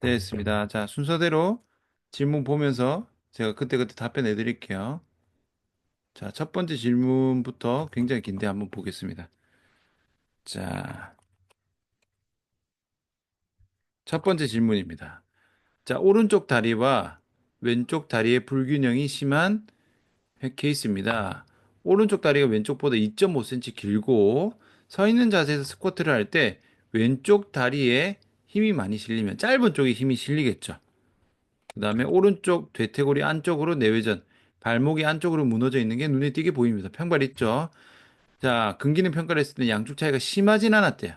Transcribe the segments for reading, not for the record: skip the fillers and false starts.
됐습니다. 자, 순서대로 질문 보면서 제가 그때그때 답변해 드릴게요. 자, 첫 번째 질문부터 굉장히 긴데 한번 보겠습니다. 자, 첫 번째 질문입니다. 자, 오른쪽 다리와 왼쪽 다리의 불균형이 심한 케이스입니다. 오른쪽 다리가 왼쪽보다 2.5cm 길고 서 있는 자세에서 스쿼트를 할 때 왼쪽 다리에 힘이 많이 실리면 짧은 쪽에 힘이 실리겠죠. 그다음에 오른쪽 대퇴골이 안쪽으로 내외전, 발목이 안쪽으로 무너져 있는 게 눈에 띄게 보입니다. 평발 있죠? 자, 근기능 평가를 했을 때 양쪽 차이가 심하진 않았대요.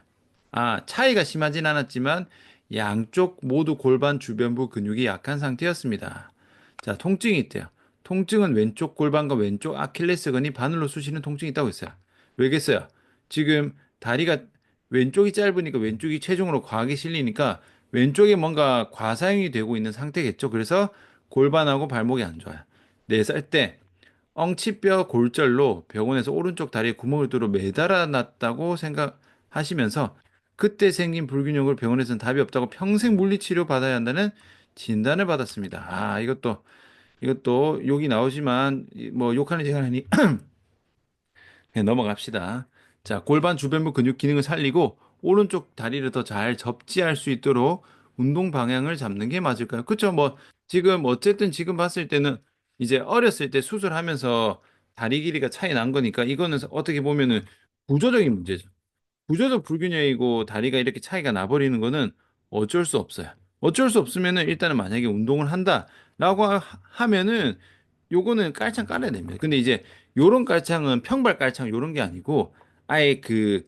아, 차이가 심하진 않았지만 양쪽 모두 골반 주변부 근육이 약한 상태였습니다. 자, 통증이 있대요. 통증은 왼쪽 골반과 왼쪽 아킬레스건이 바늘로 쑤시는 통증이 있다고 했어요. 왜겠어요? 지금 다리가 왼쪽이 짧으니까 왼쪽이 체중으로 과하게 실리니까 왼쪽에 뭔가 과사용이 되고 있는 상태겠죠. 그래서 골반하고 발목이 안 좋아요. 4살 때 엉치뼈 골절로 병원에서 오른쪽 다리에 구멍을 뚫어 매달아 놨다고 생각하시면서 그때 생긴 불균형을 병원에서는 답이 없다고 평생 물리치료 받아야 한다는 진단을 받았습니다. 아, 이것도 욕이 나오지만 뭐 욕하는 시간이니 네, 넘어갑시다. 자, 골반 주변부 근육 기능을 살리고 오른쪽 다리를 더 잘 접지할 수 있도록 운동 방향을 잡는 게 맞을까요? 그쵸? 뭐 지금 어쨌든 지금 봤을 때는 이제 어렸을 때 수술하면서 다리 길이가 차이 난 거니까 이거는 어떻게 보면은 구조적인 문제죠. 구조적 불균형이고 다리가 이렇게 차이가 나버리는 거는 어쩔 수 없어요. 어쩔 수 없으면은 일단은 만약에 운동을 한다라고 하면은 요거는 깔창 깔아야 됩니다. 근데 이제 요런 깔창은 평발 깔창 요런 게 아니고 아예 그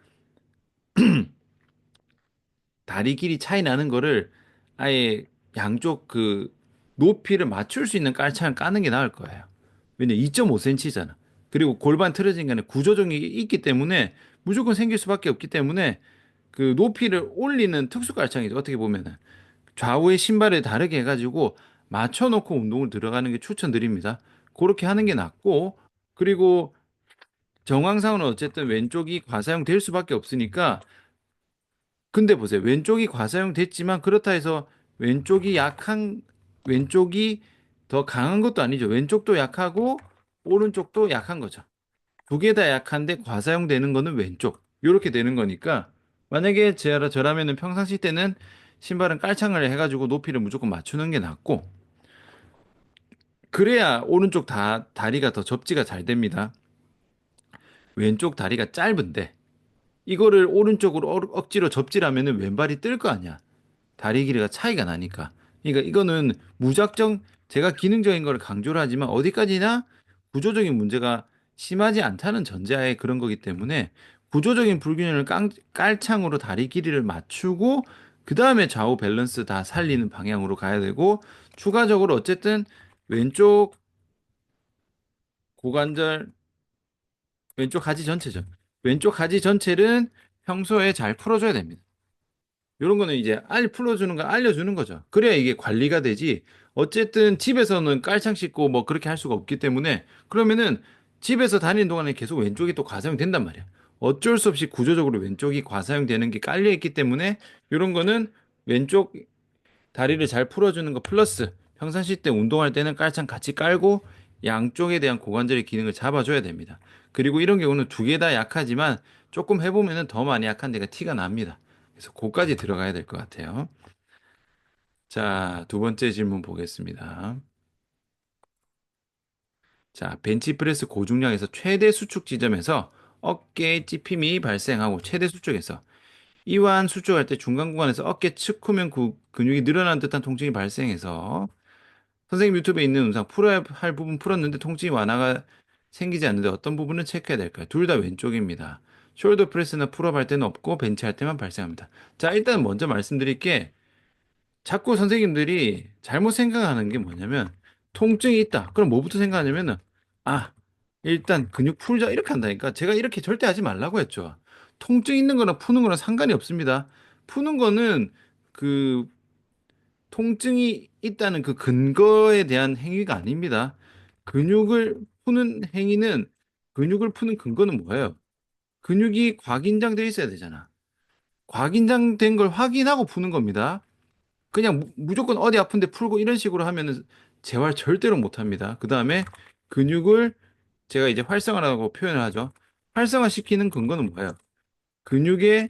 다리 길이 차이 나는 거를 아예 양쪽 그 높이를 맞출 수 있는 깔창을 까는 게 나을 거예요. 왜냐 2.5cm잖아. 그리고 골반 틀어진 간에 구조정이 있기 때문에 무조건 생길 수밖에 없기 때문에 그 높이를 올리는 특수 깔창이죠. 어떻게 보면은 좌우의 신발을 다르게 해가지고 맞춰놓고 운동을 들어가는 게 추천드립니다. 그렇게 하는 게 낫고 그리고 정황상으로 어쨌든 왼쪽이 과사용 될 수밖에 없으니까 근데 보세요. 왼쪽이 과사용 됐지만 그렇다 해서 왼쪽이 약한 왼쪽이 더 강한 것도 아니죠. 왼쪽도 약하고 오른쪽도 약한 거죠. 두 개 다 약한데 과사용되는 거는 왼쪽. 이렇게 되는 거니까 만약에 저라면은 평상시 때는 신발은 깔창을 해가지고 높이를 무조건 맞추는 게 낫고 그래야 오른쪽 다리가 더 접지가 잘 됩니다. 왼쪽 다리가 짧은데 이거를 오른쪽으로 억지로 접지라면은 왼발이 뜰 거 아니야. 다리 길이가 차이가 나니까. 그러니까 이거는 무작정 제가 기능적인 걸 강조를 하지만 어디까지나 구조적인 문제가 심하지 않다는 전제하에 그런 거기 때문에 구조적인 불균형을 깔창으로 다리 길이를 맞추고 그 다음에 좌우 밸런스 다 살리는 방향으로 가야 되고 추가적으로 어쨌든 왼쪽 고관절 왼쪽 하지 전체죠. 왼쪽 하지 전체는 평소에 잘 풀어줘야 됩니다. 이런 거는 이제 풀어주는 거 알려주는 거죠. 그래야 이게 관리가 되지. 어쨌든 집에서는 깔창 씻고 뭐 그렇게 할 수가 없기 때문에 그러면은 집에서 다니는 동안에 계속 왼쪽이 또 과사용 된단 말이야. 어쩔 수 없이 구조적으로 왼쪽이 과사용되는 게 깔려 있기 때문에 이런 거는 왼쪽 다리를 잘 풀어주는 거 플러스 평상시 때 운동할 때는 깔창 같이 깔고 양쪽에 대한 고관절의 기능을 잡아줘야 됩니다. 그리고 이런 경우는 두 개 다 약하지만 조금 해보면은 더 많이 약한 데가 티가 납니다. 그래서 그거까지 들어가야 될 것 같아요. 자, 두 번째 질문 보겠습니다. 자, 벤치프레스 고중량에서 최대 수축 지점에서 어깨에 찝힘이 발생하고 최대 수축에서 이완 수축할 때 중간 구간에서 어깨 측 후면 근육이 늘어난 듯한 통증이 발생해서 선생님 유튜브에 있는 영상 풀어야 할 부분 풀었는데 통증이 완화가 생기지 않는데 어떤 부분을 체크해야 될까요? 둘 다 왼쪽입니다. 숄더 프레스나 풀업 할 때는 없고 벤치 할 때만 발생합니다. 자, 일단 먼저 말씀드릴 게 자꾸 선생님들이 잘못 생각하는 게 뭐냐면 통증이 있다. 그럼 뭐부터 생각하냐면은 아, 일단 근육 풀자 이렇게 한다니까. 제가 이렇게 절대 하지 말라고 했죠. 통증 있는 거나 푸는 거랑 상관이 없습니다. 푸는 거는 그 통증이 있다는 그 근거에 대한 행위가 아닙니다. 근육을 푸는 행위는 근육을 푸는 근거는 뭐예요? 근육이 과긴장돼 있어야 되잖아. 과긴장된 걸 확인하고 푸는 겁니다. 그냥 무조건 어디 아픈데 풀고 이런 식으로 하면은 재활 절대로 못 합니다. 그 다음에 근육을 제가 이제 활성화라고 표현을 하죠. 활성화시키는 근거는 뭐예요? 근육에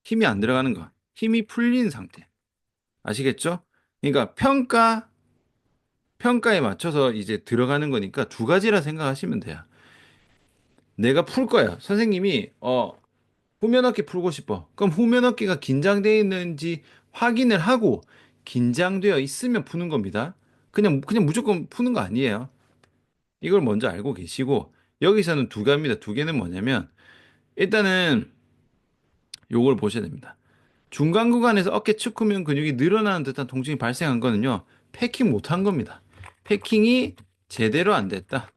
힘이 안 들어가는 거. 힘이 풀린 상태. 아시겠죠? 그러니까 평가에 맞춰서 이제 들어가는 거니까 두 가지라 생각하시면 돼요. 내가 풀 거야. 선생님이 후면 어깨 풀고 싶어. 그럼 후면 어깨가 긴장되어 있는지 확인을 하고 긴장되어 있으면 푸는 겁니다. 그냥 무조건 푸는 거 아니에요. 이걸 먼저 알고 계시고 여기서는 두 개입니다. 두 개는 뭐냐면 일단은 요걸 보셔야 됩니다. 중간 구간에서 어깨 측 후면 근육이 늘어나는 듯한 통증이 발생한 거는요. 패킹 못한 겁니다. 패킹이 제대로 안 됐다.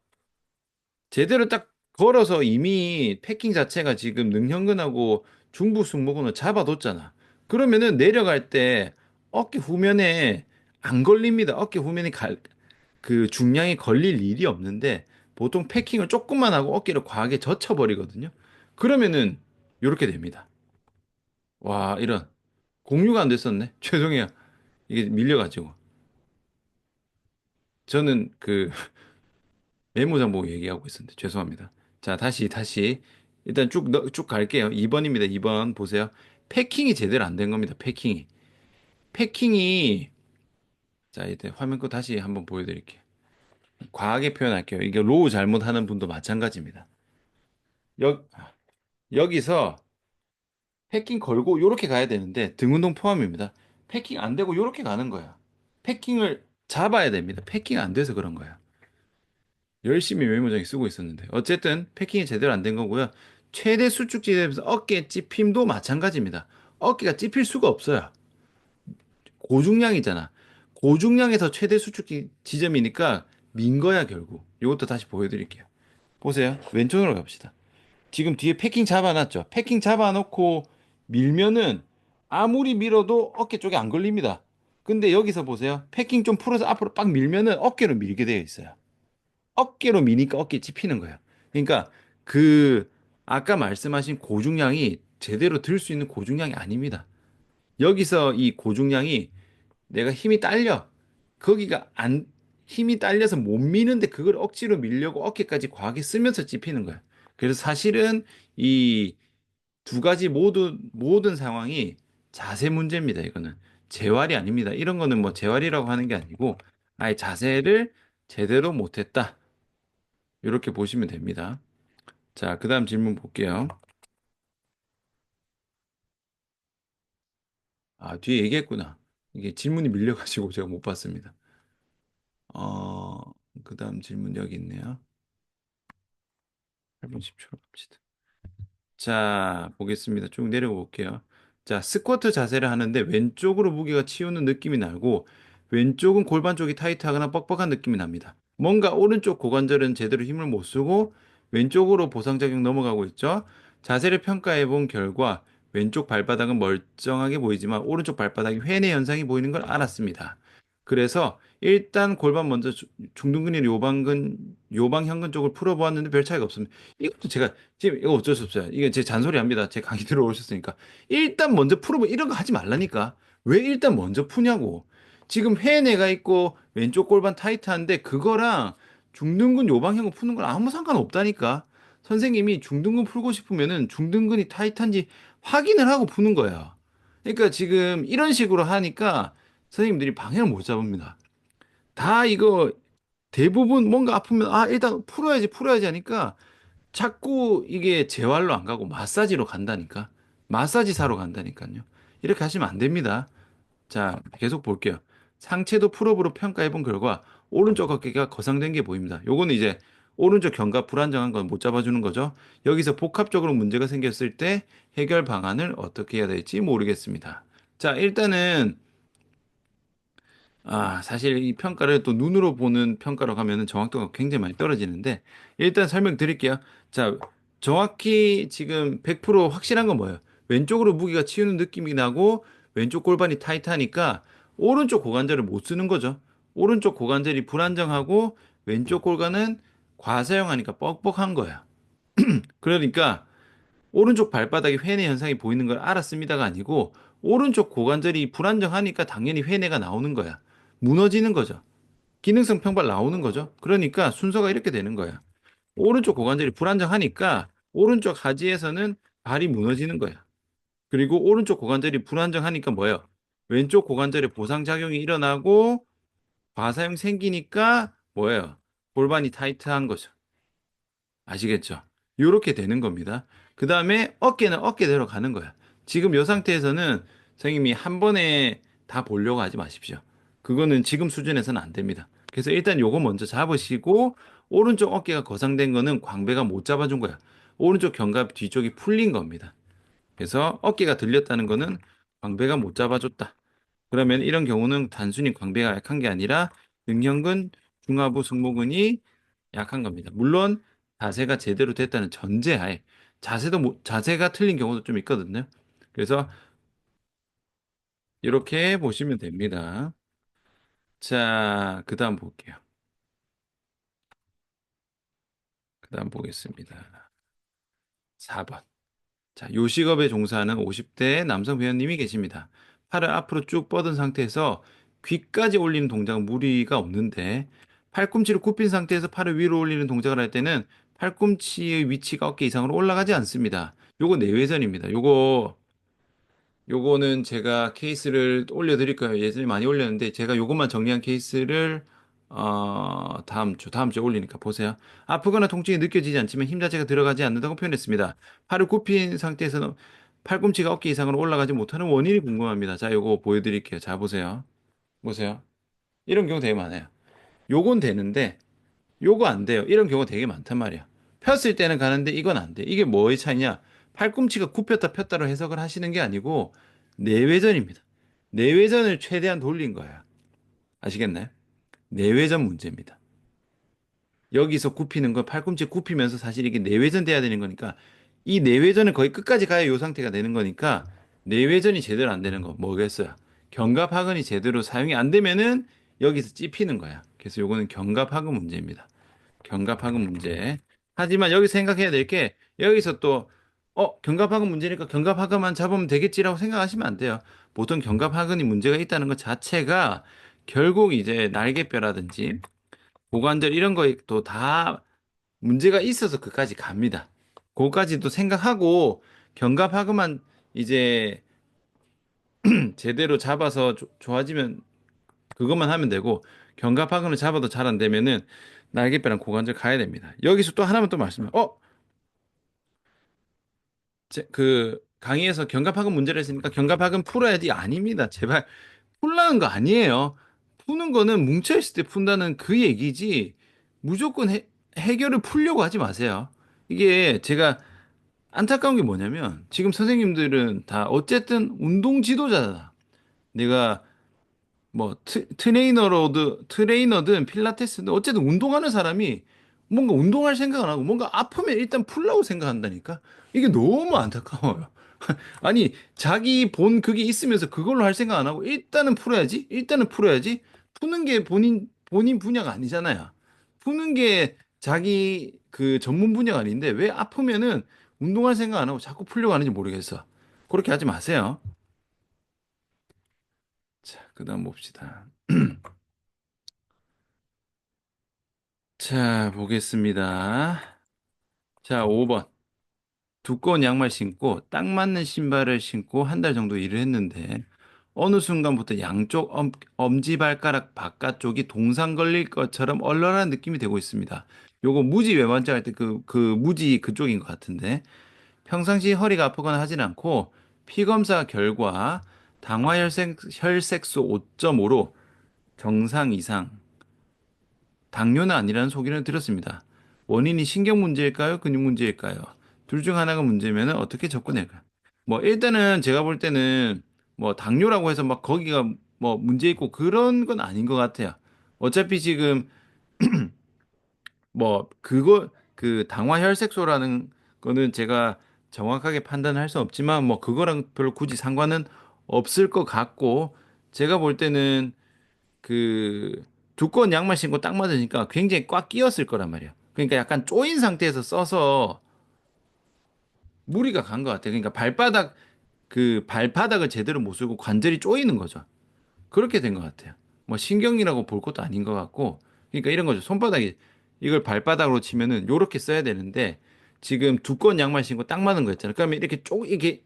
제대로 딱 걸어서 이미 패킹 자체가 지금 능형근하고 중부 승모근을 잡아뒀잖아. 그러면은 내려갈 때 어깨 후면에 안 걸립니다. 어깨 후면에 그 중량이 걸릴 일이 없는데 보통 패킹을 조금만 하고 어깨를 과하게 젖혀버리거든요. 그러면은 이렇게 됩니다. 와, 이런 공유가 안 됐었네. 죄송해요. 이게 밀려가지고. 저는 그 메모장 보고 얘기하고 있었는데 죄송합니다. 자, 다시. 일단 쭉 갈게요. 2번입니다. 2번 보세요. 패킹이 제대로 안 된 겁니다. 패킹이 자, 이제 화면 거 다시 한번 보여드릴게요. 과하게 표현할게요. 이게 로우 잘못하는 분도 마찬가지입니다. 여, 여기서 패킹 걸고 요렇게 가야 되는데 등 운동 포함입니다. 패킹 안 되고 요렇게 가는 거야. 패킹을 잡아야 됩니다. 패킹 안 돼서 그런 거야. 열심히 메모장에 쓰고 있었는데 어쨌든 패킹이 제대로 안 된 거고요. 최대 수축 지점에서 어깨 찝힘도 마찬가지입니다. 어깨가 찝힐 수가 없어요. 고중량이잖아. 고중량에서 최대 수축 지점이니까 민 거야 결국. 이것도 다시 보여드릴게요. 보세요. 왼쪽으로 갑시다. 지금 뒤에 패킹 잡아놨죠. 패킹 잡아놓고 밀면은 아무리 밀어도 어깨 쪽에 안 걸립니다. 근데 여기서 보세요. 패킹 좀 풀어서 앞으로 빡 밀면은 어깨로 밀게 되어 있어요. 어깨로 미니까 어깨 찝히는 거예요. 그러니까 그 아까 말씀하신 고중량이 제대로 들 수 있는 고중량이 아닙니다. 여기서 이 고중량이 내가 힘이 딸려. 거기가 안 힘이 딸려서 못 미는데 그걸 억지로 밀려고 어깨까지 과하게 쓰면서 찝히는 거예요. 그래서 사실은 이 두 가지 모든 상황이 자세 문제입니다. 이거는 재활이 아닙니다. 이런 거는 뭐 재활이라고 하는 게 아니고 아예 자세를 제대로 못했다. 이렇게 보시면 됩니다. 자, 그 다음 질문 볼게요. 아, 뒤에 얘기했구나. 이게 질문이 밀려가지고 제가 못 봤습니다. 어, 그 다음 질문 여기 있네요. 8분 10초로 갑시다. 자, 보겠습니다. 쭉 내려가 볼게요. 자, 스쿼트 자세를 하는데 왼쪽으로 무게가 치우는 느낌이 나고 왼쪽은 골반 쪽이 타이트하거나 뻑뻑한 느낌이 납니다. 뭔가 오른쪽 고관절은 제대로 힘을 못 쓰고 왼쪽으로 보상작용 넘어가고 있죠. 자세를 평가해 본 결과 왼쪽 발바닥은 멀쩡하게 보이지만 오른쪽 발바닥이 회내 현상이 보이는 걸 알았습니다. 그래서 일단 골반 먼저 중둔근이나 요방형근 쪽을 풀어보았는데 별 차이가 없습니다. 이것도 제가 지금 이거 어쩔 수 없어요. 이게 제 잔소리합니다. 제 강의 들어오셨으니까. 일단 먼저 풀어보 이런 거 하지 말라니까. 왜 일단 먼저 푸냐고. 지금 회내가 있고 왼쪽 골반 타이트한데 그거랑 중둔근 요방형근 푸는 건 아무 상관없다니까. 선생님이 중둔근 풀고 싶으면은 중둔근이 타이트한지 확인을 하고 푸는 거야. 그러니까 지금 이런 식으로 하니까 선생님들이 방해를 못 잡습니다. 다 이거 대부분 뭔가 아프면 아 일단 풀어야지 하니까 자꾸 이게 재활로 안 가고 마사지로 간다니까. 마사지 사러 간다니까요. 이렇게 하시면 안 됩니다. 자, 계속 볼게요. 상체도 풀업으로 평가해 본 결과 오른쪽 어깨가 거상된 게 보입니다. 요거는 이제 오른쪽 견갑 불안정한 건 못 잡아주는 거죠. 여기서 복합적으로 문제가 생겼을 때 해결 방안을 어떻게 해야 될지 모르겠습니다. 자, 일단은 사실 이 평가를 또 눈으로 보는 평가로 가면은 정확도가 굉장히 많이 떨어지는데, 일단 설명드릴게요. 자, 정확히 지금 100% 확실한 건 뭐예요? 왼쪽으로 무게가 치우는 느낌이 나고, 왼쪽 골반이 타이트하니까, 오른쪽 고관절을 못 쓰는 거죠. 오른쪽 고관절이 불안정하고, 왼쪽 골반은 과사용하니까 뻑뻑한 거야. 그러니까, 오른쪽 발바닥에 회내 현상이 보이는 걸 알았습니다가 아니고 오른쪽 고관절이 불안정하니까 당연히 회내가 나오는 거야. 무너지는 거죠. 기능성 평발 나오는 거죠. 그러니까 순서가 이렇게 되는 거야. 오른쪽 고관절이 불안정하니까 오른쪽 하지에서는 발이 무너지는 거야. 그리고 오른쪽 고관절이 불안정하니까 뭐예요? 왼쪽 고관절에 보상작용이 일어나고 과사형 생기니까 뭐예요? 골반이 타이트한 거죠. 아시겠죠? 요렇게 되는 겁니다. 그 다음에 어깨는 어깨대로 가는 거야. 지금 이 상태에서는 선생님이 한 번에 다 보려고 하지 마십시오. 그거는 지금 수준에서는 안 됩니다. 그래서 일단 요거 먼저 잡으시고 오른쪽 어깨가 거상된 거는 광배가 못 잡아준 거야. 오른쪽 견갑 뒤쪽이 풀린 겁니다. 그래서 어깨가 들렸다는 거는 광배가 못 잡아줬다. 그러면 이런 경우는 단순히 광배가 약한 게 아니라 등형근, 중하부 승모근이 약한 겁니다. 물론 자세가 제대로 됐다는 전제하에 자세가 틀린 경우도 좀 있거든요. 그래서 이렇게 보시면 됩니다. 자, 그다음 볼게요. 그다음 보겠습니다. 4번. 자, 요식업에 종사하는 50대 남성 회원님이 계십니다. 팔을 앞으로 쭉 뻗은 상태에서 귀까지 올리는 동작은 무리가 없는데 팔꿈치를 굽힌 상태에서 팔을 위로 올리는 동작을 할 때는 팔꿈치의 위치가 어깨 이상으로 올라가지 않습니다. 요거 내외전입니다. 요거는 제가 케이스를 올려드릴 거예요. 예전에 많이 올렸는데 제가 요것만 정리한 케이스를 다음 주에 올리니까 보세요. 아프거나 통증이 느껴지지 않지만 힘 자체가 들어가지 않는다고 표현했습니다. 팔을 굽힌 상태에서는 팔꿈치가 어깨 이상으로 올라가지 못하는 원인이 궁금합니다. 자, 요거 보여드릴게요. 자, 보세요. 보세요. 이런 경우 되게 많아요. 요건 되는데 요거 안 돼요. 이런 경우가 되게 많단 말이야. 폈을 때는 가는데 이건 안 돼. 이게 뭐의 차이냐? 팔꿈치가 굽혔다 폈다로 해석을 하시는 게 아니고 내외전입니다. 내외전을 최대한 돌린 거야. 아시겠나요? 내외전 문제입니다. 여기서 굽히는 건 팔꿈치 굽히면서 사실 이게 내외전 돼야 되는 거니까 이 내외전은 거의 끝까지 가야 이 상태가 되는 거니까 내외전이 제대로 안 되는 거 뭐겠어요? 견갑하근이 제대로 사용이 안 되면은 여기서 찝히는 거야. 그래서 요거는 견갑하근 문제입니다. 견갑하근 문제. 하지만 여기 생각해야 될 게 여기서 또 견갑하근 문제니까 견갑하근만 잡으면 되겠지라고 생각하시면 안 돼요. 보통 견갑하근이 문제가 있다는 것 자체가 결국 이제 날개뼈라든지 고관절 이런 거에 또 다 문제가 있어서 그까지 갑니다. 그거까지도 생각하고 견갑하근만 이제 제대로 잡아서 좋아지면 그것만 하면 되고 견갑하근을 잡아도 잘 안 되면은 날개뼈랑 고관절 가야 됩니다. 여기서 또 하나만 또 말씀해. 그 강의에서 견갑하근 문제를 했으니까 견갑하근 풀어야지 아닙니다. 제발 풀라는 거 아니에요. 푸는 거는 뭉쳐있을 때 푼다는 그 얘기지 무조건 해결을 풀려고 하지 마세요. 이게 제가 안타까운 게 뭐냐면 지금 선생님들은 다 어쨌든 운동 지도자다. 내가 뭐 트레이너든 필라테스든 어쨌든 운동하는 사람이 뭔가 운동할 생각 안 하고 뭔가 아프면 일단 풀라고 생각한다니까. 이게 너무 안타까워요. 아니, 자기 본 그게 있으면서 그걸로 할 생각 안 하고 일단은 풀어야지. 일단은 풀어야지. 푸는 게 본인 분야가 아니잖아요. 푸는 게 자기 그 전문 분야가 아닌데 왜 아프면은 운동할 생각 안 하고 자꾸 풀려고 하는지 모르겠어. 그렇게 하지 마세요. 자, 그다음 봅시다. 자, 보겠습니다. 자, 5번. 두꺼운 양말 신고 딱 맞는 신발을 신고 한 달 정도 일을 했는데 어느 순간부터 양쪽 엄지발가락 바깥쪽이 동상 걸릴 것처럼 얼얼한 느낌이 되고 있습니다. 요거 무지 외관장 할 때 그 무지 그쪽인 것 같은데 평상시 허리가 아프거나 하진 않고 피검사 결과 당화혈색소 5.5로 정상 이상 당뇨는 아니라는 소견을 들었습니다. 원인이 신경 문제일까요? 근육 문제일까요? 둘 중 하나가 문제면 어떻게 접근할까요? 뭐 일단은 제가 볼 때는 뭐 당뇨라고 해서 막 거기가 뭐 문제 있고 그런 건 아닌 것 같아요. 어차피 지금 뭐 그거 그 당화혈색소라는 거는 제가 정확하게 판단할 수 없지만 뭐 그거랑 별로 굳이 상관은 없을 것 같고 제가 볼 때는 그 두꺼운 양말 신고 딱 맞으니까 굉장히 꽉 끼었을 거란 말이야. 그러니까 약간 조인 상태에서 써서 무리가 간 것 같아. 그러니까 발바닥 그 발바닥을 제대로 못 쓰고 관절이 쪼이는 거죠. 그렇게 된 것 같아요. 뭐 신경이라고 볼 것도 아닌 것 같고, 그러니까 이런 거죠. 손바닥이 이걸 발바닥으로 치면은 요렇게 써야 되는데 지금 두꺼운 양말 신고 딱 맞는 거 있잖아요. 그러면 이렇게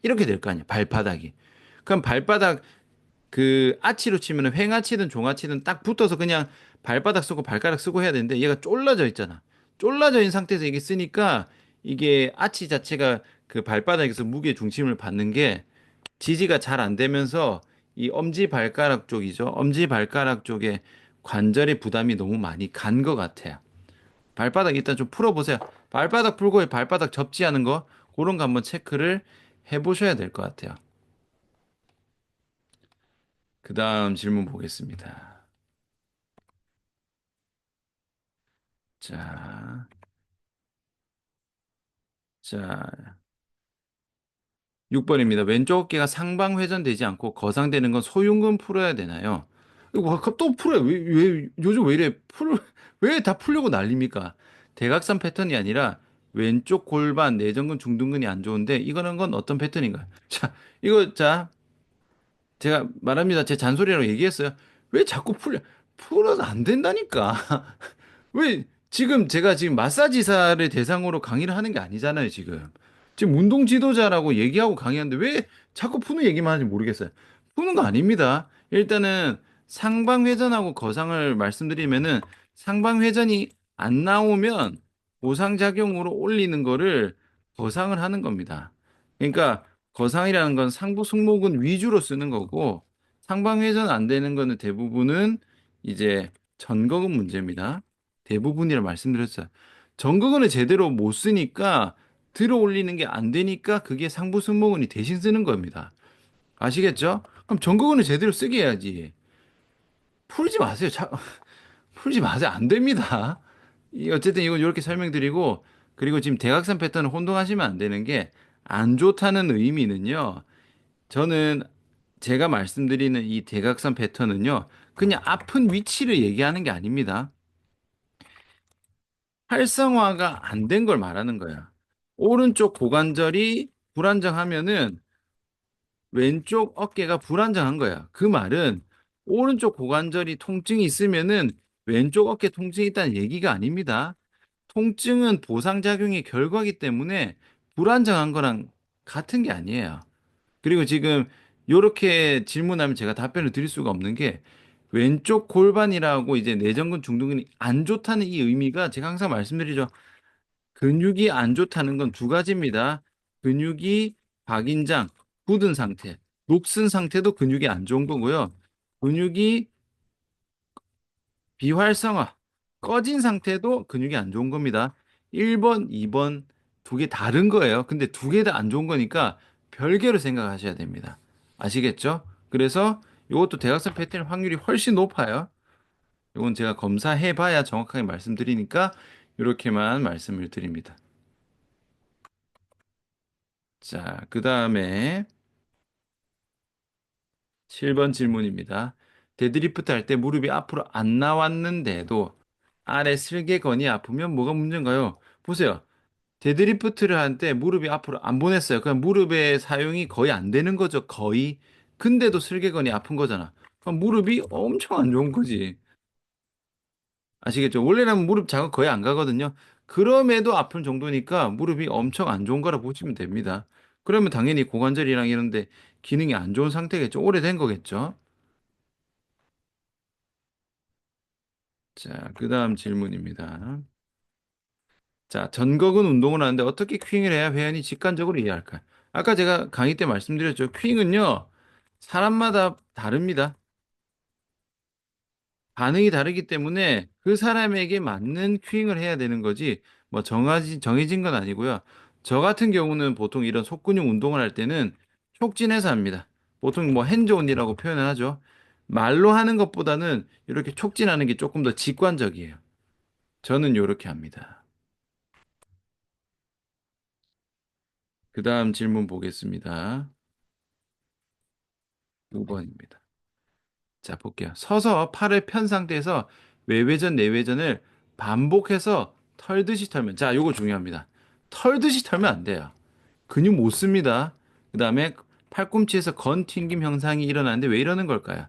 이렇게 될 거 아니에요. 발바닥이. 그럼 발바닥 그 아치로 치면은 횡아치든 종아치든 딱 붙어서 그냥 발바닥 쓰고 발가락 쓰고 해야 되는데 얘가 쫄라져 있잖아. 쫄라져 있는 상태에서 이게 쓰니까 이게 아치 자체가 그 발바닥에서 무게 중심을 받는 게 지지가 잘 안 되면서 이 엄지 발가락 쪽이죠. 엄지 발가락 쪽에 관절의 부담이 너무 많이 간 것 같아요. 발바닥 일단 좀 풀어보세요. 발바닥 풀고 발바닥 접지하는 거 그런 거 한번 체크를 해보셔야 될 것 같아요. 그 다음 질문 보겠습니다. 자, 자, 6번입니다. 왼쪽 어깨가 상방 회전되지 않고 거상되는 건 소흉근 풀어야 되나요? 이거 또 풀어요. 요즘 왜 이래? 왜 다 풀려고 난립니까? 대각선 패턴이 아니라 왼쪽 골반, 내전근, 중둔근이 안 좋은데 이거는 건 어떤 패턴인가요? 자, 제가 말합니다. 제 잔소리라고 얘기했어요. 왜 자꾸 풀어도 안 된다니까. 왜 제가 지금 마사지사를 대상으로 강의를 하는 게 아니잖아요, 지금. 지금 운동 지도자라고 얘기하고 강의하는데 왜 자꾸 푸는 얘기만 하는지 모르겠어요. 푸는 거 아닙니다. 일단은 상방회전하고 거상을 말씀드리면은 상방회전이 안 나오면 보상작용으로 올리는 거를 거상을 하는 겁니다. 그러니까 거상이라는 건 상부 승모근 위주로 쓰는 거고 상방회전 안 되는 거는 대부분은 이제 전거근 문제입니다. 대부분이라 말씀드렸어요. 전거근을 제대로 못 쓰니까 들어 올리는 게 안 되니까 그게 상부 승모근이 대신 쓰는 겁니다. 아시겠죠? 그럼 전거근을 제대로 쓰게 해야지. 풀지 마세요. 풀지 마세요. 안 됩니다. 어쨌든 이건 이렇게 설명드리고 그리고 지금 대각선 패턴을 혼동하시면 안 되는 게 안 좋다는 의미는요. 저는 제가 말씀드리는 이 대각선 패턴은요. 그냥 아픈 위치를 얘기하는 게 아닙니다. 활성화가 안 된 걸 말하는 거야. 오른쪽 고관절이 불안정하면은 왼쪽 어깨가 불안정한 거야. 그 말은 오른쪽 고관절이 통증이 있으면은 왼쪽 어깨 통증이 있다는 얘기가 아닙니다. 통증은 보상작용의 결과이기 때문에 불안정한 거랑 같은 게 아니에요. 그리고 지금 이렇게 질문하면 제가 답변을 드릴 수가 없는 게 왼쪽 골반이라고 이제 내전근 중둔근이 안 좋다는 이 의미가 제가 항상 말씀드리죠. 근육이 안 좋다는 건 두 가지입니다. 근육이 박인장, 굳은 상태, 녹슨 상태도 근육이 안 좋은 거고요. 근육이 비활성화, 꺼진 상태도 근육이 안 좋은 겁니다. 1번, 2번 두 개 다른 거예요. 근데 두 개 다 안 좋은 거니까 별개로 생각하셔야 됩니다. 아시겠죠? 그래서 이것도 대각선 패턴 확률이 훨씬 높아요. 이건 제가 검사해 봐야 정확하게 말씀드리니까 이렇게만 말씀을 드립니다. 자, 그 다음에 7번 질문입니다. 데드리프트 할 때 무릎이 앞으로 안 나왔는데도 아래 슬개건이 아프면 뭐가 문제인가요? 보세요. 데드리프트를 할 때 무릎이 앞으로 안 보냈어요. 그냥 무릎의 사용이 거의 안 되는 거죠. 거의. 근데도 슬개건이 아픈 거잖아. 그럼 무릎이 엄청 안 좋은 거지. 아시겠죠? 원래는 무릎 작업 거의 안 가거든요. 그럼에도 아픈 정도니까 무릎이 엄청 안 좋은 거라 보시면 됩니다. 그러면 당연히 고관절이랑 이런데 기능이 안 좋은 상태겠죠. 오래된 거겠죠. 자, 그 다음 질문입니다. 자, 전극은 운동을 하는데 어떻게 큐잉을 해야 회원이 직관적으로 이해할까요? 아까 제가 강의 때 말씀드렸죠. 큐잉은요, 사람마다 다릅니다. 반응이 다르기 때문에 그 사람에게 맞는 큐잉을 해야 되는 거지, 뭐 정해진 건 아니고요. 저 같은 경우는 보통 이런 속근육 운동을 할 때는 촉진해서 합니다. 보통 뭐 핸즈온이라고 표현을 하죠. 말로 하는 것보다는 이렇게 촉진하는 게 조금 더 직관적이에요. 저는 이렇게 합니다. 그 다음 질문 보겠습니다. 5번입니다. 자, 볼게요. 서서 팔을 편 상태에서 외회전, 내회전을 반복해서 털듯이 털면, 요거 중요합니다. 털듯이 털면 안 돼요. 근육 못 씁니다. 그 다음에 팔꿈치에서 건 튕김 현상이 일어나는데 왜 이러는 걸까요?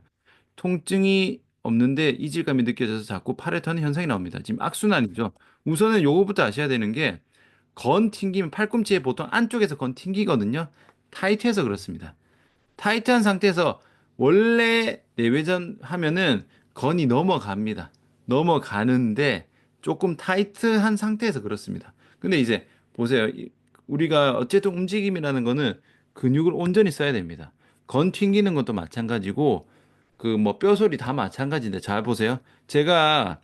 통증이 없는데 이질감이 느껴져서 자꾸 팔에 터는 현상이 나옵니다. 지금 악순환이죠. 우선은 요거부터 아셔야 되는 게 건 튕기면 팔꿈치에 보통 안쪽에서 건 튕기거든요. 타이트해서 그렇습니다. 타이트한 상태에서 원래 내외전 하면은 건이 넘어갑니다. 넘어가는데 조금 타이트한 상태에서 그렇습니다. 근데 이제 보세요. 우리가 어쨌든 움직임이라는 거는 근육을 온전히 써야 됩니다. 건 튕기는 것도 마찬가지고 그 뭐 뼈소리 다 마찬가지인데 잘 보세요. 제가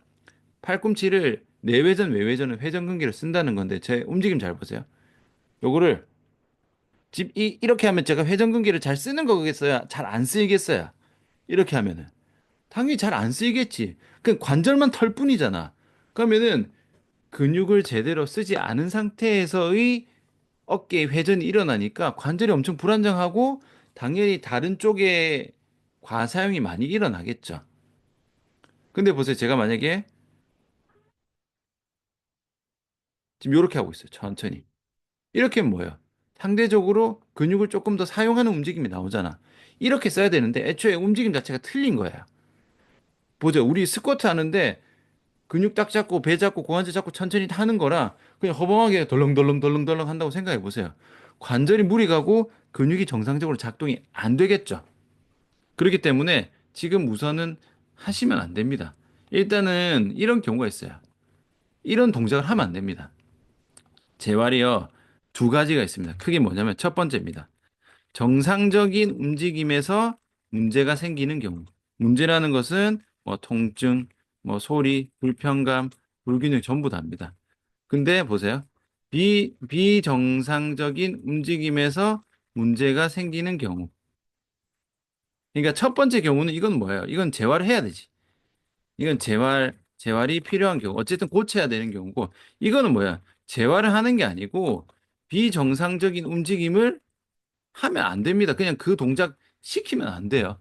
팔꿈치를 내외전 외외전은 회전근개를 쓴다는 건데 제 움직임 잘 보세요. 요거를 집 이렇게 하면 제가 회전근개를 잘 쓰는 거겠어요? 잘 안 쓰이겠어요? 이렇게 하면은 당연히 잘 안 쓰이겠지. 그 관절만 털 뿐이잖아. 그러면은 근육을 제대로 쓰지 않은 상태에서의 어깨 회전이 일어나니까 관절이 엄청 불안정하고 당연히 다른 쪽에 과사용이 많이 일어나겠죠. 근데 보세요. 제가 만약에 지금 이렇게 하고 있어요. 천천히. 이렇게 하면 뭐예요? 상대적으로 근육을 조금 더 사용하는 움직임이 나오잖아. 이렇게 써야 되는데 애초에 움직임 자체가 틀린 거예요. 보죠. 우리 스쿼트 하는데 근육 딱 잡고 배 잡고 고관절 잡고 천천히 하는 거라 그냥 허범하게 덜렁덜렁 한다고 생각해 보세요. 관절이 무리 가고 근육이 정상적으로 작동이 안 되겠죠. 그렇기 때문에 지금 우선은 하시면 안 됩니다. 일단은 이런 경우가 있어요. 이런 동작을 하면 안 됩니다. 재활이요. 두 가지가 있습니다. 크게 뭐냐면 첫 번째입니다. 정상적인 움직임에서 문제가 생기는 경우. 문제라는 것은 뭐 통증, 뭐 소리, 불편감, 불균형 전부 다입니다. 근데 보세요. 비정상적인 움직임에서 문제가 생기는 경우. 그러니까 첫 번째 경우는 이건 뭐예요? 이건 재활을 해야 되지. 이건 재활이 필요한 경우. 어쨌든 고쳐야 되는 경우고. 이거는 뭐야? 재활을 하는 게 아니고 비정상적인 움직임을 하면 안 됩니다. 그냥 그 동작 시키면 안 돼요.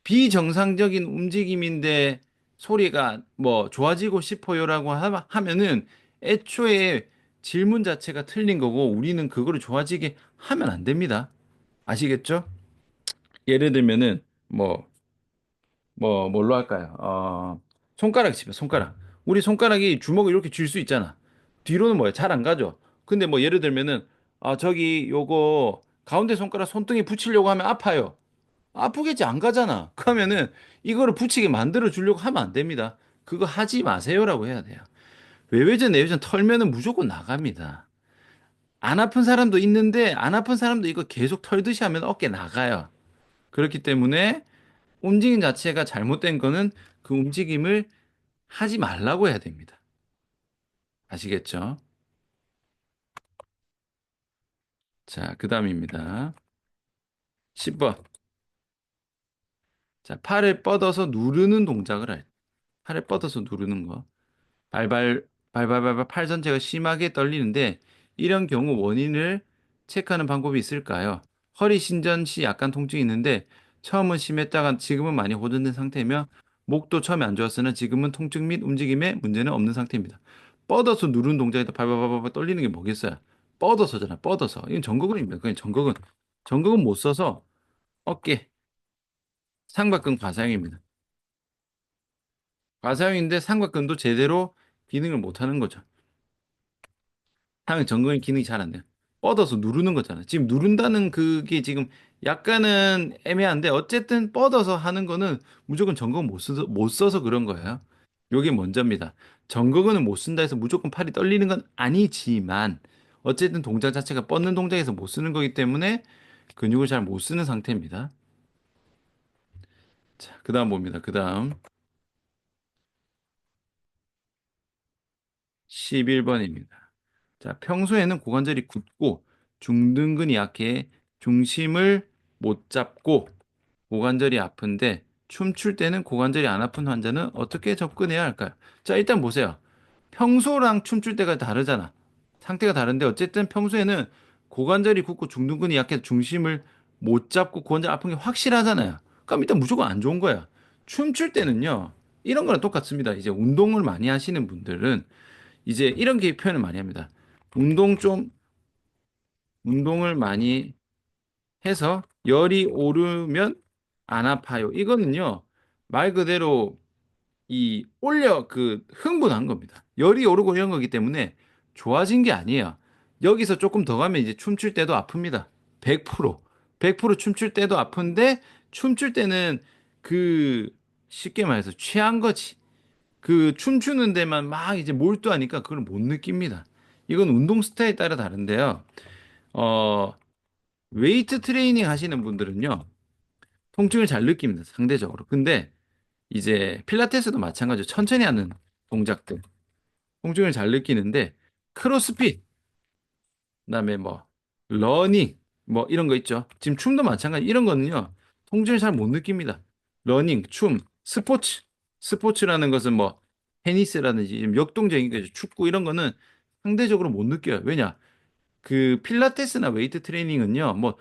비정상적인 움직임인데 소리가 뭐 좋아지고 싶어요라고 하면은 애초에 질문 자체가 틀린 거고 우리는 그거를 좋아지게 하면 안 됩니다. 아시겠죠? 예를 들면은 뭘로 할까요? 손가락 칩니다. 손가락. 우리 손가락이 주먹을 이렇게 쥘 수 있잖아. 뒤로는 뭐야? 잘 안 가죠. 근데 뭐 예를 들면은 저기 요거 가운데 손가락 손등에 붙이려고 하면 아파요. 아프겠지 안 가잖아. 그러면은 이거를 붙이게 만들어 주려고 하면 안 됩니다. 그거 하지 마세요라고 해야 돼요. 외회전 내외전 털면은 무조건 나갑니다. 안 아픈 사람도 있는데 안 아픈 사람도 이거 계속 털듯이 하면 어깨 나가요. 그렇기 때문에 움직임 자체가 잘못된 거는 그 움직임을 하지 말라고 해야 됩니다. 아시겠죠? 자, 그다음입니다. 10번. 자, 팔을 뻗어서 누르는 동작을 할. 팔을 뻗어서 누르는 거. 발발발발 팔 전체가 심하게 떨리는데 이런 경우 원인을 체크하는 방법이 있을까요? 허리 신전 시 약간 통증이 있는데 처음은 심했다가 지금은 많이 호전된 상태며 목도 처음에 안 좋았으나 지금은 통증 및 움직임에 문제는 없는 상태입니다. 뻗어서 누르는 동작에도 발발발발 떨리는 게 뭐겠어요? 뻗어서잖아. 뻗어서. 이건 정거근입니다. 그냥 정거근. 정거근 못 써서 어깨, 상박근 과사형입니다. 과사형인데 상박근도 제대로 기능을 못 하는 거죠. 당연히 정근이 기능이 잘 안 돼요. 뻗어서 누르는 거잖아. 지금 누른다는 그게 지금 약간은 애매한데 어쨌든 뻗어서 하는 거는 무조건 전극은 못 써서 그런 거예요. 요게 먼저입니다. 전극은 못 쓴다 해서 무조건 팔이 떨리는 건 아니지만 어쨌든 동작 자체가 뻗는 동작에서 못 쓰는 거기 때문에 근육을 잘 못 쓰는 상태입니다. 자, 그다음 봅니다. 그다음 11번입니다. 자, 평소에는 고관절이 굳고 중둔근이 약해 중심을 못 잡고 고관절이 아픈데 춤출 때는 고관절이 안 아픈 환자는 어떻게 접근해야 할까요? 자, 일단 보세요. 평소랑 춤출 때가 다르잖아. 상태가 다른데 어쨌든 평소에는 고관절이 굳고 중둔근이 약해서 중심을 못 잡고 고관절 아픈 게 확실하잖아요. 그럼 일단 무조건 안 좋은 거야. 춤출 때는요. 이런 거랑 똑같습니다. 이제 운동을 많이 하시는 분들은 이제 이런 게 표현을 많이 합니다. 운동 좀 운동을 많이 해서 열이 오르면 안 아파요. 이거는요, 말 그대로 흥분한 겁니다. 열이 오르고 이런 거기 때문에 좋아진 게 아니에요. 여기서 조금 더 가면 이제 춤출 때도 아픕니다. 100%. 100% 춤출 때도 아픈데, 춤출 때는 그, 쉽게 말해서 취한 거지. 그 춤추는 데만 막 이제 몰두하니까 그걸 못 느낍니다. 이건 운동 스타일에 따라 다른데요. 어, 웨이트 트레이닝 하시는 분들은요, 통증을 잘 느낍니다. 상대적으로. 근데 이제 필라테스도 마찬가지로 천천히 하는 동작들, 통증을 잘 느끼는데, 크로스핏, 그다음에 뭐 러닝, 뭐 이런 거 있죠. 지금 춤도 마찬가지. 이런 거는요, 통증을 잘 못 느낍니다. 러닝, 춤, 스포츠라는 것은 뭐 테니스라든지 좀 역동적인 거죠. 축구 이런 거는 상대적으로 못 느껴요. 왜냐? 그 필라테스나 웨이트 트레이닝은요, 뭐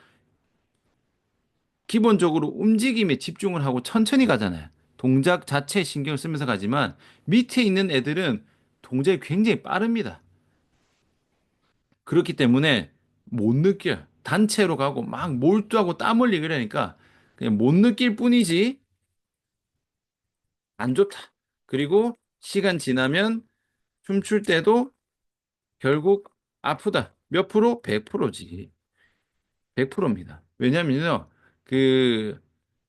기본적으로 움직임에 집중을 하고 천천히 가잖아요. 동작 자체에 신경을 쓰면서 가지만 밑에 있는 애들은 동작이 굉장히 빠릅니다. 그렇기 때문에 못 느껴요. 단체로 가고 막 몰두하고 땀 흘리고 이러니까 그냥 못 느낄 뿐이지 안 좋다. 그리고 시간 지나면 춤출 때도 결국 아프다. 몇 프로? 100%지. 100%입니다. 왜냐면요. 그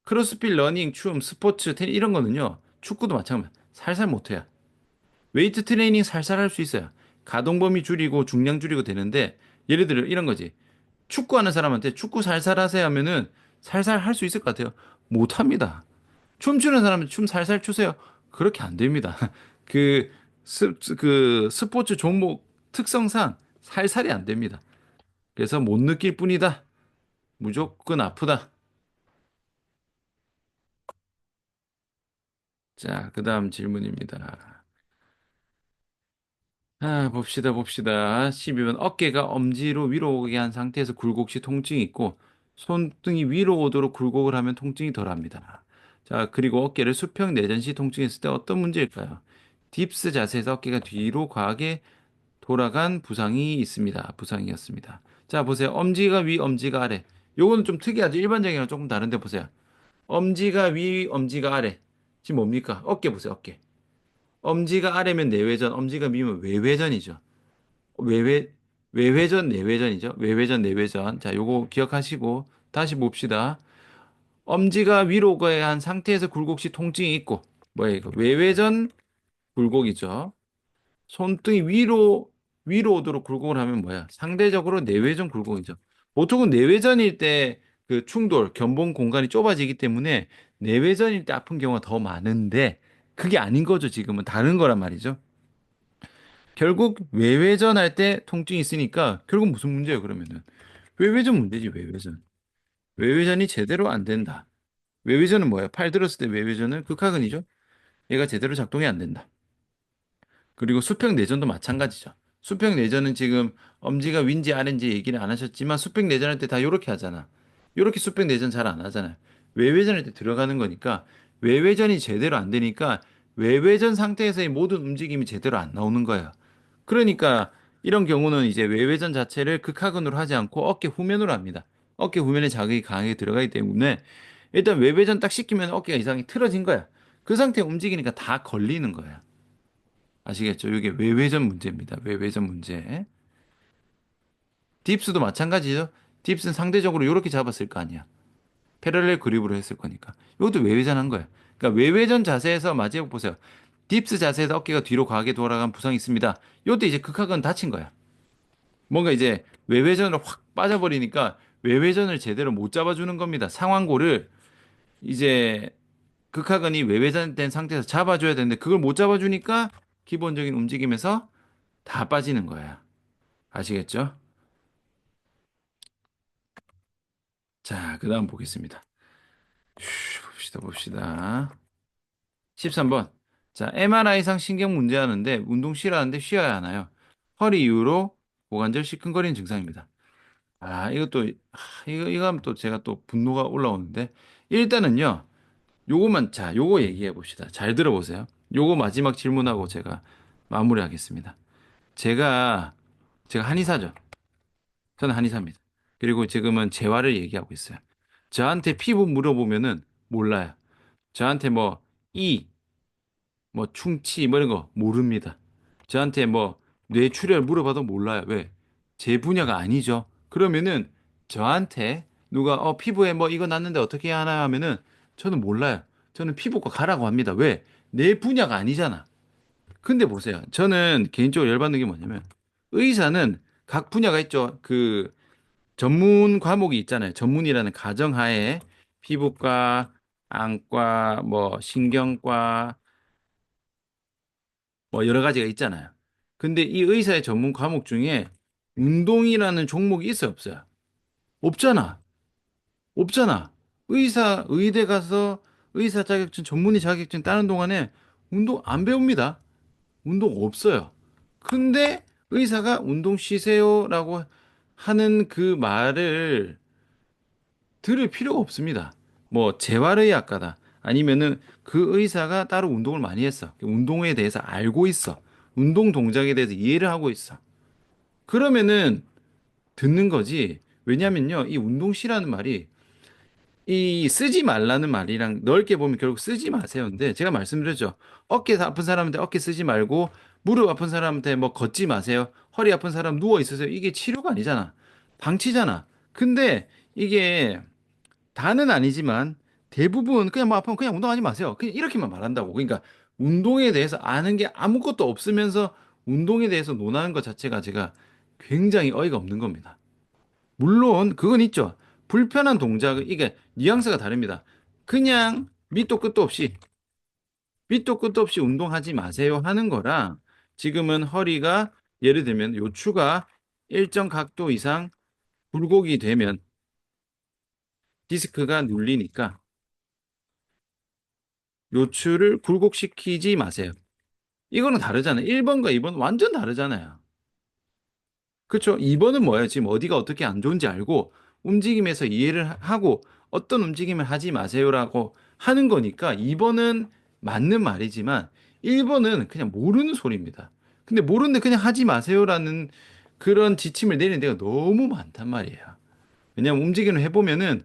크로스핏, 러닝, 춤, 스포츠, 테니 이런 거는요. 축구도 마찬가지입니다. 살살 못해요. 웨이트 트레이닝 살살 할 수 있어요. 가동 범위 줄이고 중량 줄이고 되는데 예를 들어 이런 거지. 축구하는 사람한테 축구 살살 하세요 하면은 살살 할 수 있을 것 같아요. 못 합니다. 춤추는 사람한테 춤 살살 추세요. 그렇게 안 됩니다. 그, 그 스포츠 종목 특성상 살살이 안 됩니다. 그래서 못 느낄 뿐이다. 무조건 아프다. 자, 그 다음 질문입니다. 봅시다. 12번. 어깨가 엄지로 위로 오게 한 상태에서 굴곡 시 통증이 있고, 손등이 위로 오도록 굴곡을 하면 통증이 덜합니다. 자, 그리고 어깨를 수평 내전 시 통증이 있을 때 어떤 문제일까요? 딥스 자세에서 어깨가 뒤로 과하게 돌아간 부상이 있습니다. 부상이었습니다. 자, 보세요. 엄지가 위, 엄지가 아래. 요거는 좀 특이하죠. 일반적이랑 조금 다른데 보세요. 엄지가 위, 엄지가 아래. 지금 뭡니까? 어깨 보세요, 어깨. 엄지가 아래면 내외전, 엄지가 위면 외외전이죠. 외외, 외회전, 내외전이죠. 외회전, 내외전. 자, 요거 기억하시고 다시 봅시다. 엄지가 위로 가야 한 상태에서 굴곡 시 통증이 있고, 뭐야 이거? 외회전 굴곡이죠. 손등이 위로 오도록 굴곡을 하면 뭐야? 상대적으로 내외전 굴곡이죠. 보통은 내외전일 때 그 충돌, 견본 공간이 좁아지기 때문에 내외전일 때 아픈 경우가 더 많은데 그게 아닌 거죠. 지금은 다른 거란 말이죠. 결국 외회전 할 때 통증이 있으니까 결국 무슨 문제예요, 그러면은? 외회전 문제지, 외회전. 외회전이 제대로 안 된다. 외회전은 뭐예요? 팔 들었을 때 외회전은 극하근이죠. 얘가 제대로 작동이 안 된다. 그리고 수평 내전도 마찬가지죠. 수평 내전은 지금 엄지가 윈지 아래인지 얘기를 안 하셨지만 수평 내전할 때 다 요렇게 하잖아. 요렇게 수평 내전 잘 안 하잖아요. 외회전할 때 들어가는 거니까 외회전이 제대로 안 되니까 외회전 상태에서의 모든 움직임이 제대로 안 나오는 거예요. 그러니까 이런 경우는 이제 외회전 자체를 극하근으로 하지 않고 어깨 후면으로 합니다. 어깨 후면에 자극이 강하게 들어가기 때문에 일단 외회전 딱 시키면 어깨가 이상하게 틀어진 거야. 그 상태 움직이니까 다 걸리는 거야. 아시겠죠? 이게 외회전 문제입니다. 외회전 문제. 딥스도 마찬가지죠. 딥스는 상대적으로 이렇게 잡았을 거 아니야. 패러렐 그립으로 했을 거니까. 이것도 외회전 한 거야. 그러니까 외회전 자세에서 마지막 보세요. 딥스 자세에서 어깨가 뒤로 과하게 돌아간 부상이 있습니다. 이것도 이제 극하근 다친 거야. 뭔가 이제 외회전으로 확 빠져버리니까 외회전을 제대로 못 잡아주는 겁니다. 상완골을 이제 극하근이 외회전된 상태에서 잡아줘야 되는데 그걸 못 잡아주니까 기본적인 움직임에서 다 빠지는 거야. 아시겠죠? 자, 그 다음 보겠습니다. 봅시다. 13번. 자, MRI상 신경 문제하는데 운동 싫어하는데 쉬어야 하나요? 허리 이후로 고관절 시큰거리는 증상입니다. 이것도, 이거 하면 또 제가 또 분노가 올라오는데. 일단은요, 요거 얘기해 봅시다. 잘 들어보세요. 요거 마지막 질문하고 제가 마무리하겠습니다. 제가, 제가 한의사죠. 저는 한의사입니다. 그리고 지금은 재활을 얘기하고 있어요. 저한테 피부 물어보면은 몰라요. 저한테 뭐, 이, 뭐, 충치, 뭐 이런 거 모릅니다. 저한테 뭐, 뇌출혈 물어봐도 몰라요. 왜? 제 분야가 아니죠. 그러면은 저한테 누가, 피부에 뭐 이거 났는데 어떻게 해야 하나 하면은 저는 몰라요. 저는 피부과 가라고 합니다. 왜? 내 분야가 아니잖아. 근데 보세요. 저는 개인적으로 열받는 게 뭐냐면, 의사는 각 분야가 있죠. 그, 전문 과목이 있잖아요. 전문이라는 가정하에 피부과, 안과, 뭐 신경과 뭐 여러 가지가 있잖아요. 근데 이 의사의 전문 과목 중에 운동이라는 종목이 있어요, 없어요? 없잖아. 없잖아. 의대 가서 의사 자격증, 전문의 자격증 따는 동안에 운동 안 배웁니다. 운동 없어요. 근데 의사가 운동 쉬세요라고 하는 그 말을 들을 필요가 없습니다. 뭐 재활의학과다. 아니면은 그 의사가 따로 운동을 많이 했어. 운동에 대해서 알고 있어. 운동 동작에 대해서 이해를 하고 있어. 그러면은 듣는 거지. 왜냐면요, 이 운동시라는 말이 이 쓰지 말라는 말이랑 넓게 보면 결국 쓰지 마세요인데 제가 말씀드렸죠. 어깨 아픈 사람한테 어깨 쓰지 말고 무릎 아픈 사람한테 뭐 걷지 마세요. 허리 아픈 사람 누워 있으세요. 이게 치료가 아니잖아. 방치잖아. 근데 이게 다는 아니지만 대부분 그냥 뭐 아프면 그냥 운동하지 마세요. 그냥 이렇게만 말한다고. 그러니까 운동에 대해서 아는 게 아무것도 없으면서 운동에 대해서 논하는 것 자체가 제가 굉장히 어이가 없는 겁니다. 물론 그건 있죠. 불편한 동작은 이게 뉘앙스가 다릅니다. 그냥 밑도 끝도 없이 운동하지 마세요 하는 거랑 지금은 허리가 예를 들면 요추가 일정 각도 이상 굴곡이 되면 디스크가 눌리니까 요추를 굴곡시키지 마세요. 이거는 다르잖아요. 1번과 2번 완전 다르잖아요. 그렇죠? 2번은 뭐예요? 지금 어디가 어떻게 안 좋은지 알고 움직임에서 이해를 하고 어떤 움직임을 하지 마세요라고 하는 거니까 2번은 맞는 말이지만 1번은 그냥 모르는 소리입니다. 근데 모르는데 그냥 하지 마세요라는 그런 지침을 내리는 데가 너무 많단 말이에요. 왜냐하면 움직임을 해보면은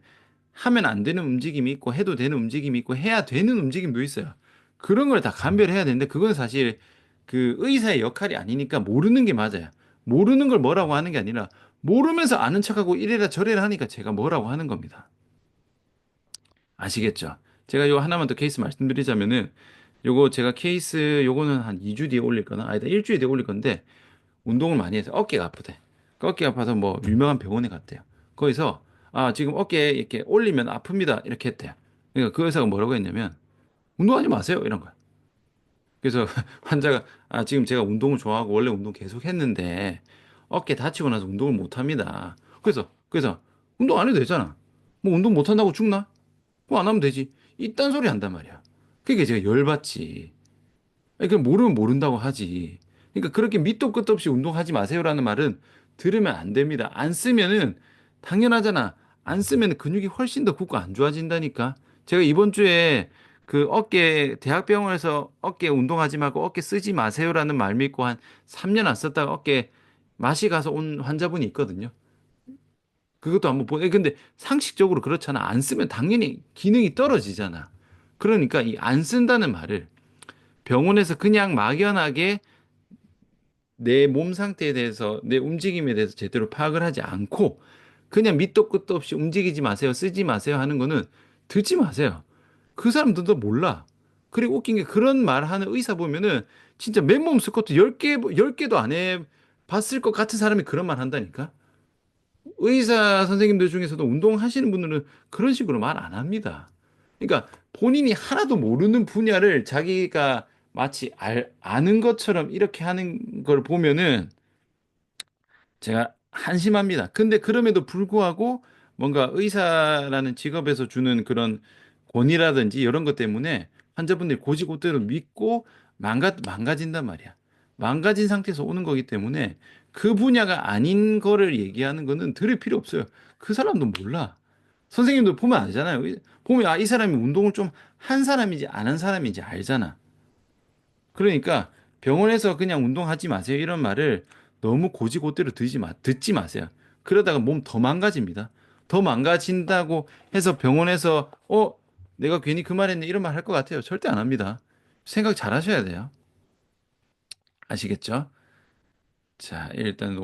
하면 안 되는 움직임이 있고 해도 되는 움직임이 있고 해야 되는 움직임도 있어요. 그런 걸 다 감별해야 되는데 그건 사실 그 의사의 역할이 아니니까 모르는 게 맞아요. 모르는 걸 뭐라고 하는 게 아니라 모르면서 아는 척하고 이래라 저래라 하니까 제가 뭐라고 하는 겁니다. 아시겠죠? 제가 요 하나만 더 케이스 말씀드리자면은 요거 제가 케이스 요거는 한 2주 뒤에 올릴 거나 아니다 일주일 뒤에 올릴 건데 운동을 많이 해서 어깨가 아프대. 그 어깨가 아파서 뭐 유명한 병원에 갔대요. 거기서 지금 어깨 이렇게 올리면 아픕니다. 이렇게 했대요. 그러니까 그 의사가 뭐라고 했냐면 운동하지 마세요. 이런 거야. 그래서 환자가 지금 제가 운동을 좋아하고 원래 운동 계속 했는데 어깨 다치고 나서 운동을 못 합니다. 그래서 운동 안 해도 되잖아. 뭐 운동 못 한다고 죽나? 그거 안 하면 되지. 이딴 소리 한단 말이야. 그게 제가 열받지. 아니, 그럼 모르면 모른다고 하지. 그러니까 그렇게 밑도 끝도 없이 운동하지 마세요라는 말은 들으면 안 됩니다. 안 쓰면은 당연하잖아. 안 쓰면 근육이 훨씬 더 굳고 안 좋아진다니까. 제가 이번 주에 그 어깨 대학병원에서 어깨 운동하지 말고 어깨 쓰지 마세요라는 말 믿고 한 3년 안 썼다가 어깨 맛이 가서 온 환자분이 있거든요. 그것도 한번 근데 상식적으로 그렇잖아. 안 쓰면 당연히 기능이 떨어지잖아. 그러니까 이 안 쓴다는 말을 병원에서 그냥 막연하게 내 몸 상태에 대해서 내 움직임에 대해서 제대로 파악을 하지 않고 그냥 밑도 끝도 없이 움직이지 마세요, 쓰지 마세요 하는 거는 듣지 마세요. 그 사람들도 몰라. 그리고 웃긴 게 그런 말 하는 의사 보면은 진짜 맨몸 스쿼트 10개도 안 해 봤을 것 같은 사람이 그런 말 한다니까. 의사 선생님들 중에서도 운동하시는 분들은 그런 식으로 말 안 합니다. 그러니까 본인이 하나도 모르는 분야를 자기가 마치 아는 것처럼 이렇게 하는 걸 보면은 제가 한심합니다. 근데 그럼에도 불구하고 뭔가 의사라는 직업에서 주는 그런 권위라든지 이런 것 때문에 환자분들이 고지고대로 믿고 망가진단 말이야. 망가진 상태에서 오는 거기 때문에 그 분야가 아닌 거를 얘기하는 거는 들을 필요 없어요. 그 사람도 몰라. 선생님도 보면 알잖아요. 보면 이 사람이 운동을 좀 한 사람인지 안 한 사람인지 알잖아. 그러니까 병원에서 그냥 운동하지 마세요. 이런 말을 너무 고지고대로 듣지 마세요. 그러다가 몸 더 망가집니다. 더 망가진다고 해서 병원에서 내가 괜히 그 말했네 이런 말 할 것 같아요. 절대 안 합니다. 생각 잘 하셔야 돼요. 아시겠죠? 자, 일단